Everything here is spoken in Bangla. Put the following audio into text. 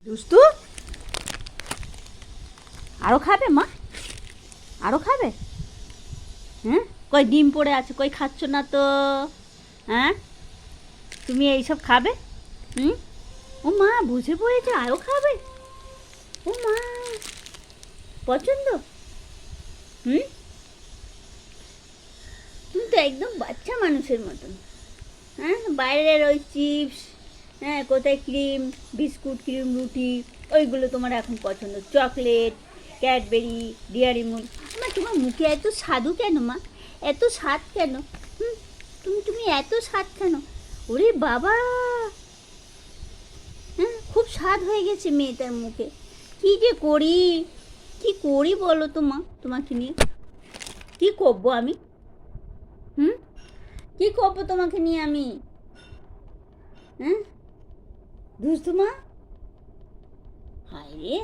দুষ্টু, আরও খাবে মা? আরও খাবে? হ্যাঁ, কই ডিম পড়ে আছে, কই খাচ্ছ না তো? হ্যাঁ, তুমি এইসব খাবে? হুম? ও মা, বুঝে পড়েছে, আরও খাবে? ও মা, পছন্দ? হুম, তুমি তো একদম বাচ্চা মানুষের মতন। হ্যাঁ, বাইরের ওই চিপস, হ্যাঁ, কোথায় ক্রিম বিস্কুট, ক্রিম রুটি, ওইগুলো তোমার এখন পছন্দ। Chocolate, Cadbury, dairy milk. মা, তোমার মুখে এত স্বাদু কেন মা? এত স্বাদ কেন? হুম, তুমি এত স্বাদ কেন? ওরে বাবা, হ্যাঁ, খুব স্বাদ হয়ে গেছে মেয়েটার মুখে। কি যে করি, কি করি বলো তো মা, তোমাকে নিয়ে কি করবো আমি? হুম, কি করবো তোমাকে নিয়ে আমি? হ্যাঁ, দুষ্টু মা, হায় রে।